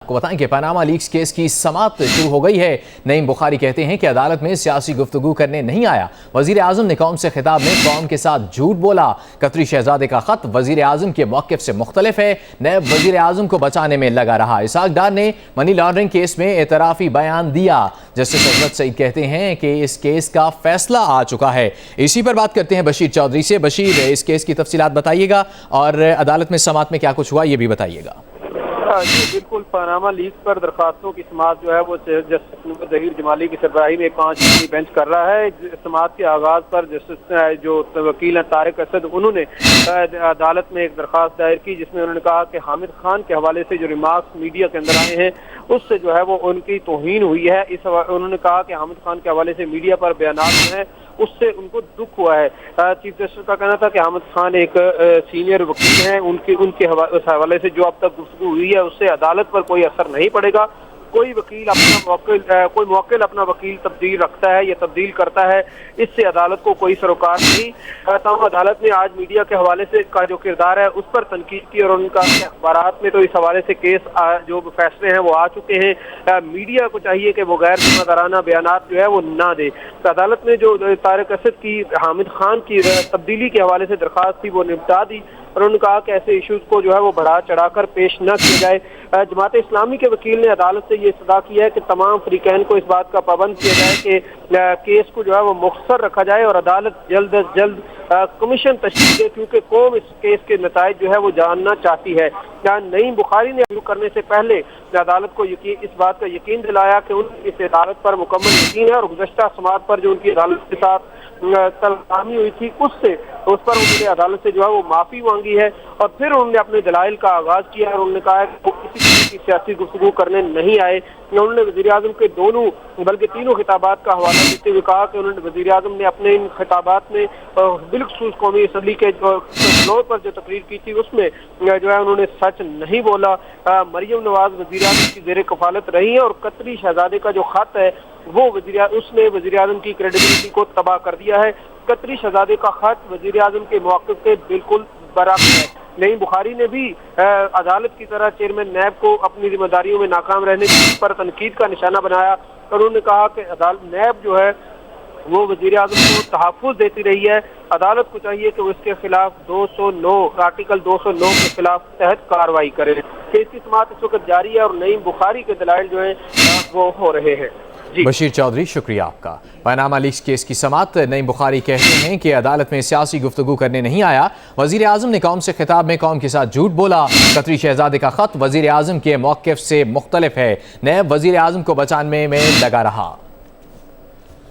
आपको बताएं कि पनामा लीक्स केस की समाअत शुरू हो गई है। नईम बुखारी कहते हैं कि अदालत में सियासी गुफ्तगू करने नहीं आया। वजीर आजम ने कौम से खिताब में कौम के साथ झूठ बोला। कतरी शहजादे का खत वजीर आजम के मौक़िफ़ से मुख्तलिफ है। नैब वजीर आजम को बचाने में लगा रहा। इसहाक डार ने मनी लॉन्ड्रिंग केस में एतराफ़ी बयान दिया। जस्टिस अजमत सईद कहते हैं कि इस केस का फैसला आ चुका है। इसी पर बात करते हैं बशीर चौधरी से। बशीर, इस केस की तफसीलात बताइएगा और अदालत में समाअत में क्या कुछ हुआ ये भी बताइएगा। जी बिल्कुल, पनामा लीक्स पर दरखास्तों की समाअत जो है वो जस्टिस ज़हीर जमाली की सरबराही में 5 बेंच कर रहा है। समाअत के आगाज़ पर जस्टिस जो वकील हैं तारिक असद, उन्होंने अदालत में एक दरखास्त दायर की जिसमें उन्होंने कहा कि हामिद खान के हवाले से जो रिमार्क्स मीडिया के अंदर आए हैं उससे जो है वो उनकी तौहीन हुई है। उन्होंने कहा कि हामिद खान के हवाले से मीडिया पर बयानात जो हैं उससे उनको दुख हुआ है। चीफ जस्टिस का कहना था कि हामिद खान एक सीनियर वकील हैं, उनके हवाले से जो अब तक गुफ्तगू हुई है उससे अदालत पर कोई असर नहीं पड़ेगा। कोई मुवक्किल अपना वकील तब्दील रखता है या तब्दील करता है, इससे अदालत को कोई सरोकार नहीं। तमाम अदालत ने आज मीडिया के हवाले से का जो किरदार है उस पर तनकीद की और उनका अखबारात में तो इस हवाले से केस जो फैसले हैं वो आ चुके हैं। मीडिया को चाहिए कि वो गैर जिम्मेदाराना बयानात जो है वो ना दे। तो अदालत ने जो तारिक असद की हामिद खान की तब्दीली के हवाले से दरख्वास्त थी वो निपटा दी और उन्होंने कहा कि ऐसे इशूज को जो है वो बढ़ा चढ़ाकर पेश न किया जाए। जमात इस्लामी के वकील ने अदालत से ये सदा किया है कि तमाम फरीकैन को इस बात का पाबंद किया जाए कि केस को जो है वो मुख्तसर रखा जाए और अदालत जल्द अज जल्द कमीशन तश्कील दे, क्योंकि कौम इस केस के नताइज जो है वो जानना चाहती है। नईम बुखारी ने शुरू करने से पहले अदालत को इस बात का यकीन दिलाया कि उनकी इस अदालत पर मुकम्मल यकीन है और गुज़श्ता समाअत पर जो उनकी अदालत के साथ तलखामी हुई थी उस पर उन्होंने अदालत से जो है वो माफ़ी मांगी है और फिर उन्होंने अपने दलाइल का आगाज़ किया और उन्होंने कहा है कि वो किसी तरह की सियासी गुफ्तगू करने नहीं आए। उन्होंने वज़ीर आज़म के दोनों बल्कि तीनों खिताबात का हवाला देते हुए कहा कि उन्होंने वज़ीर आज़म ने अपने इन खिताबात में बिलखुसूस कौमी असम्बली के फ्लोर पर जो तकरीर की थी उसमें जो है उन्होंने सच नहीं बोला। मरियम नवाज वज़ीर आज़म की ज़ेर कफालत रही है और कतरी शहजादे का जो खत है वो उसने वज़ीर आज़म की क्रेडिबिलिटी को तबाह कर दिया है। कतरी शहजादे का खत वज़ीर आज़म के मौक़िफ़ से बिल्कुल बराबर है। नईम बुखारी ने भी अदालत की तरह चेयरमैन नैब को अपनी जिम्मेदारियों में नाकाम रहने पर तनकीद का निशाना बनाया और उन्होंने कहा कि नैब जो है वो वज़ीर आज़म को तहफ़्फ़ुज़ देती रही है। अदालत को चाहिए कि वो इसके खिलाफ आर्टिकल 209 के खिलाफ तहत कार्रवाई करे। केस की समाअत इस वक्त जारी है और नईम बुखारी के दलाइल जो हैं वो हो रहे हैं। बशीर चौधरी, शुक्रिया आपका। पनामा लीक्स केस की समाअत। नईम बुखारी कहते हैं कि अदालत में सियासी गुफ्तगू करने नहीं आया। वजीर आजम ने कौम से खिताब में कौम के साथ झूठ बोला। कतरी शहजादे का खत वजीर आजम के मौक़िफ़ से मुख्तलिफ है। नैब वजीर आजम को बचाने में लगा रहा।